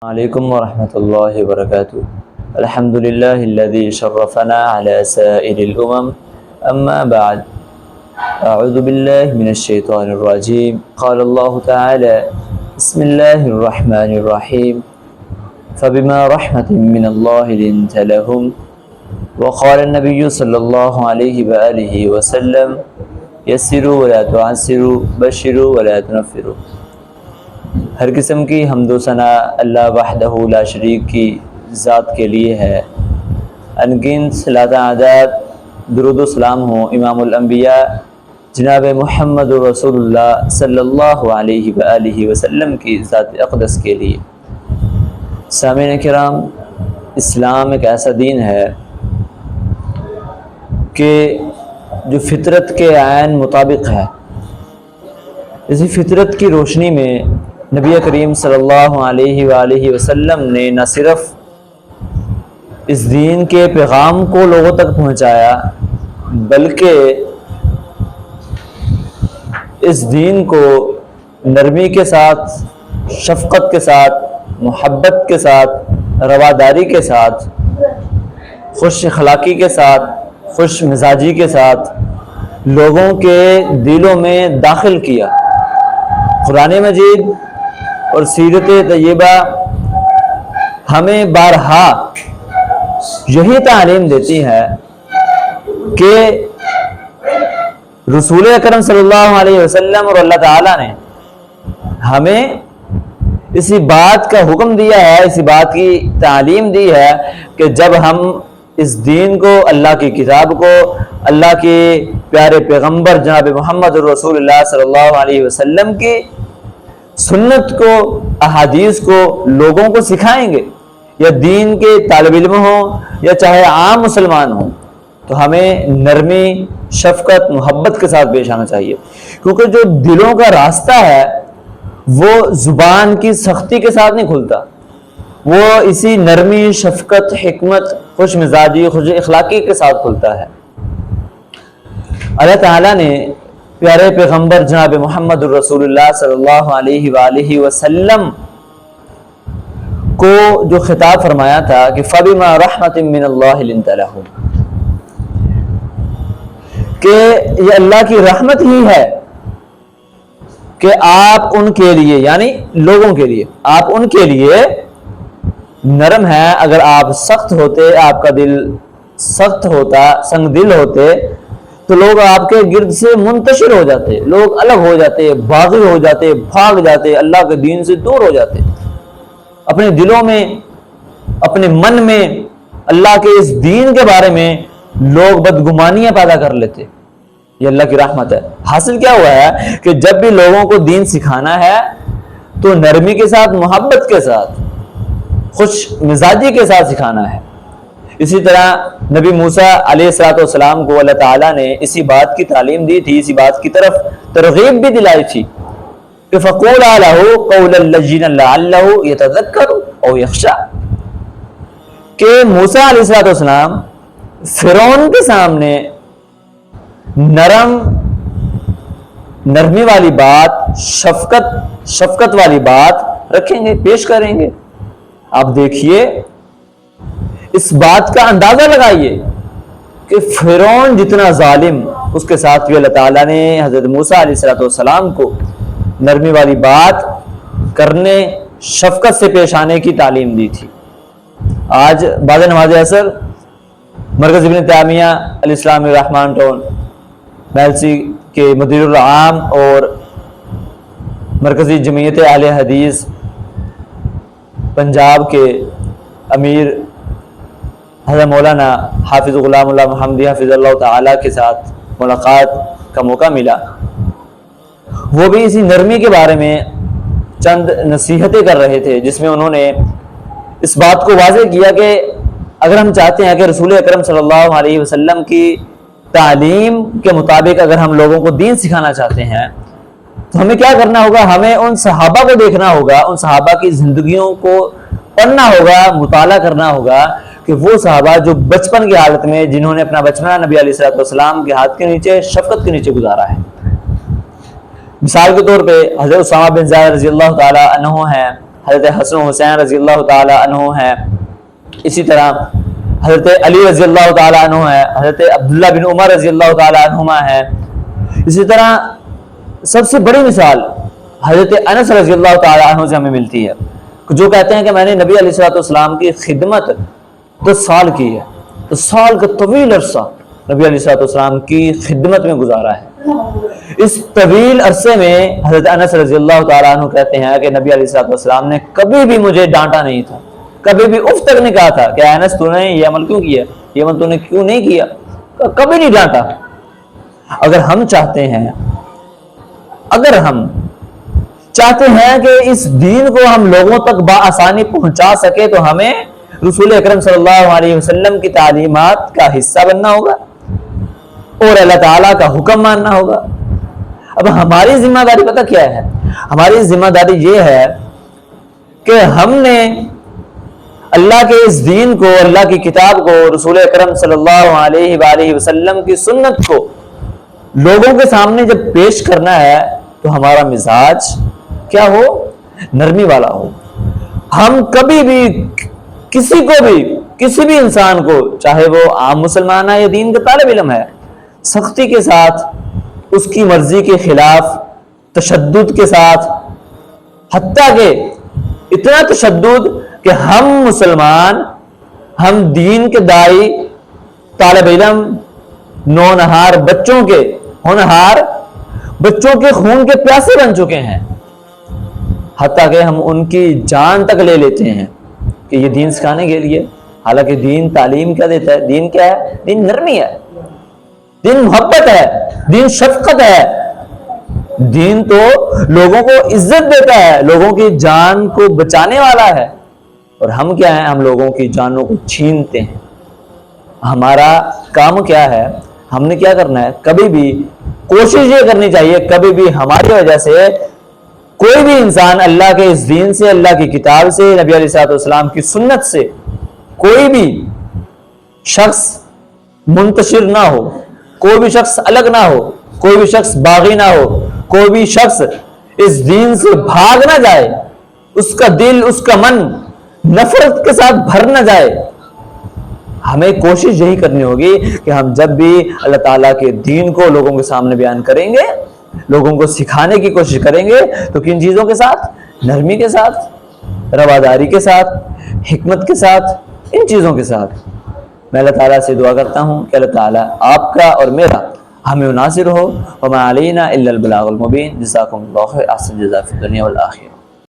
عليكم ورحمة الله وبركاته. الحمد لله الذي شرفنا على سائر الأمم. أما بعد، أعوذ بالله من الشيطان الرجيم. قال الله تعالى: بسم الله الرحمن الرحيم. فبما رحمة من الله لنت لهم. وقال النبي صلى الله عليه وآله وسلم: يسروا ولا تعسروا، بشروا ولا تنفروا. ہر قسم کی حمد و ثنا اللہ وحدہ لا شریک کی ذات کے لیے ہے۔ انگنت صلاۃ اعداد درود و سلام ہوں امام الانبیاء جناب محمد رسول اللہ صلی اللہ علیہ وآلہ وسلم کی ذات اقدس کے لیے۔ سامعین کرام، اسلام ایک ایسا دین ہے کہ جو فطرت کے عین مطابق ہے۔ اسی فطرت کی روشنی میں نبی کریم صلی اللہ علیہ وآلہ وسلم نے نہ صرف اس دین کے پیغام کو لوگوں تک پہنچایا، بلکہ اس دین کو نرمی کے ساتھ، شفقت کے ساتھ، محبت کے ساتھ، رواداری کے ساتھ، خوش اخلاقی کے ساتھ، خوش مزاجی کے ساتھ لوگوں کے دلوں میں داخل کیا۔ قرآن مجید اور سیرت طیبہ ہمیں بارہا یہی تعلیم دیتی ہے کہ رسول اکرم صلی اللہ علیہ وسلم اور اللہ تعالیٰ نے ہمیں اسی بات کا حکم دیا ہے، اسی بات کی تعلیم دی ہے کہ جب ہم اس دین کو، اللہ کی کتاب کو، اللہ کے پیارے پیغمبر جناب محمد رسول اللہ صلی اللہ علیہ وسلم کی سنت کو، احادیث کو لوگوں کو سکھائیں گے، یا دین کے طالب علم ہوں یا چاہے عام مسلمان ہوں، تو ہمیں نرمی، شفقت، محبت کے ساتھ پیش آنا چاہیے، کیونکہ جو دلوں کا راستہ ہے وہ زبان کی سختی کے ساتھ نہیں کھلتا، وہ اسی نرمی، شفقت، حکمت، خوش مزاجی، خوش اخلاقی کے ساتھ کھلتا ہے۔ اللہ تعالیٰ نے پیارے پیغمبر جناب محمد رسول اللہ صلی اللہ علیہ وآلہ وسلم کو جو خطاب فرمایا تھا کہ فَبِمَا رَحْمَةٍ مِّنَ اللَّهِ لِنْتَ لَهُمْ، کہ یہ اللہ کی رحمت ہی ہے کہ آپ ان کے لیے، یعنی لوگوں کے لیے، آپ ان کے لیے نرم ہیں۔ اگر آپ سخت ہوتے، آپ کا دل سخت ہوتا، سنگ دل ہوتے، تو لوگ آپ کے گرد سے منتشر ہو جاتے، لوگ الگ ہو جاتے، باغی ہو جاتے، بھاگ جاتے، اللہ کے دین سے دور ہو جاتے، اپنے دلوں میں، اپنے من میں اللہ کے اس دین کے بارے میں لوگ بدگمانیاں پیدا کر لیتے۔ یہ اللہ کی رحمت ہے۔ حاصل کیا ہوا ہے کہ جب بھی لوگوں کو دین سکھانا ہے تو نرمی کے ساتھ، محبت کے ساتھ، خوش مزاجی کے ساتھ سکھانا ہے۔ اسی طرح نبی موسیٰ علیہ السلام کو اللہ تعالیٰ نے اسی بات کی تعلیم دی تھی، اسی بات کی طرف ترغیب بھی دلائی تھی کہ فَقُولَا لَهُ قَوْلًا لَّيِّنًا لَّعَلَّهُ يَتَذَكَّرُ أَوْ يَخْشَىٰ، کہ موسیٰ علیہ السلام فرعون کے سامنے نرمی والی بات، شفقت والی بات رکھیں گے، پیش کریں گے۔ آپ دیکھیے، اس بات کا اندازہ لگائیے کہ فرعون جتنا ظالم، اس کے ساتھ بھی اللہ تعالیٰ نے حضرت موسیٰ علیہ السلام کو نرمی والی بات کرنے، شفقت سے پیش آنے کی تعلیم دی تھی۔ آج بعد نماز عصر مرکز ابن تیمیہ الاسلامی رحمان ٹون میلسی کے مدیر العام اور مرکزی جمعیت اہل حدیث پنجاب کے امیر حضرت مولانا حافظ غلام اللہ محمدی حافظ اللہ تعالیٰ کے ساتھ ملاقات کا موقع ملا۔ وہ بھی اسی نرمی کے بارے میں چند نصیحتیں کر رہے تھے، جس میں انہوں نے اس بات کو واضح کیا کہ اگر ہم چاہتے ہیں کہ رسول اکرم صلی اللہ علیہ وسلم کی تعلیم کے مطابق اگر ہم لوگوں کو دین سکھانا چاہتے ہیں تو ہمیں کیا کرنا ہوگا؟ ہمیں ان صحابہ کو دیکھنا ہوگا، ان صحابہ کی زندگیوں کو پڑھنا ہوگا، مطالعہ کرنا ہوگا کہ وہ صحابہ جو بچپن کی حالت میں، جنہوں نے اپنا بچپنا نبی علیہ السلام کے ہاتھ کے نیچے، شفقت کے نیچے گزارا ہے۔ مثال کے طور پہ حضرت اسامہ بن زید رضی اللہ تعالی عنہ ہیں، حضرت حسن و حسین رضی اللہ تعالی عنہ ہیں، اسی طرح حضرت علی رضی اللہ تعالی عنہ ہے، حضرت عبداللہ بن عمر رضی اللہ تعالی عنہما ہے، اسی طرح سب سے بڑی مثال حضرت انس رضی اللہ تعالی عنہ سے ہمیں ملتی ہے، جو کہتے ہیں کہ میں نے نبی علیہ الصلوۃ والسلام کی خدمت 10 سال کی ہے، 10 سال کا طویل عرصہ نبی علیہ الصلوۃ والسلام کی خدمت میں گزارا ہے۔ اس طویل عرصے میں حضرت انس رضی اللہ تعالیٰ عنہ کہتے ہیں کہ نبی علیہ الصلوۃ والسلام نے کبھی بھی مجھے ڈانٹا نہیں تھا، کبھی بھی اف تک نہیں کہا تھا کہ انس تو نے یہ عمل کیوں کیا، یہ عمل تو نے کیوں نہیں کیا، کبھی نہیں ڈانٹا۔ اگر ہم چاہتے ہیں کہ اس دین کو ہم لوگوں تک بآسانی پہنچا سکے تو ہمیں رسول اکرم صلی اللہ علیہ وسلم کی تعلیمات کا حصہ بننا ہوگا اور اللہ تعالیٰ کا حکم ماننا ہوگا۔ اب ہماری ذمہ داری پتہ کیا ہے؟ ہماری ذمہ داری یہ ہے کہ ہم نے اللہ کے اس دین کو، اللہ کی کتاب کو، رسول اکرم صلی اللہ علیہ وآلہ وسلم کی سنت کو لوگوں کے سامنے جب پیش کرنا ہے تو ہمارا مزاج کیا ہو؟ نرمی والا ہو۔ ہم کبھی بھی کسی بھی انسان کو، چاہے وہ عام مسلمان ہے یا دین کا طالب علم ہے، سختی کے ساتھ، اس کی مرضی کے خلاف، تشدد کے ساتھ، حتیٰ کہ اتنا تشدد کہ ہم مسلمان، ہم دین کے داعی، طالب علم، نونہار بچوں کے، ہونہار بچوں کے خون کے پیاسے بن چکے ہیں، حتیٰ کہ ہم ان کی جان تک لے لیتے ہیں کہ یہ دین سکھانے کے لیے۔ حالانکہ دین تعلیم کیا دیتا ہے؟ دین کیا ہے؟ دین نرمی ہے، دین محبت ہے، دین شفقت ہے، دین تو لوگوں کو عزت دیتا ہے، لوگوں کی جان کو بچانے والا ہے۔ اور ہم کیا ہیں؟ ہم لوگوں کی جانوں کو چھینتے ہیں۔ ہمارا کام کیا ہے؟ ہم نے کیا کرنا ہے؟ کبھی بھی کوشش یہ کرنی چاہیے، کبھی بھی ہماری وجہ سے کوئی بھی انسان اللہ کے اس دین سے، اللہ کی کتاب سے، نبی علیہ الصلوۃ والسلام کی سنت سے کوئی بھی شخص منتشر نہ ہو، کوئی بھی شخص الگ نہ ہو، کوئی بھی شخص باغی نہ ہو، کوئی بھی شخص اس دین سے بھاگ نہ جائے، اس کا دل، اس کا من نفرت کے ساتھ بھر نہ جائے۔ ہمیں کوشش یہی کرنی ہوگی کہ ہم جب بھی اللہ تعالیٰ کے دین کو لوگوں کے سامنے بیان کریں گے، لوگوں کو سکھانے کی کوشش کریں گے، تو کن چیزوں کے ساتھ؟ نرمی کے ساتھ، رواداری کے ساتھ، حکمت کے ساتھ، ان چیزوں کے ساتھ۔ میں اللہ تعالیٰ سے دعا کرتا ہوں کہ اللہ تعالیٰ آپ کا اور میرا ہمیں ناصر ہو۔ وما علینا الا البلاغ المبین۔ جزاکم اللہ خیر، احسن جزا فی الدنیا والآخرہ۔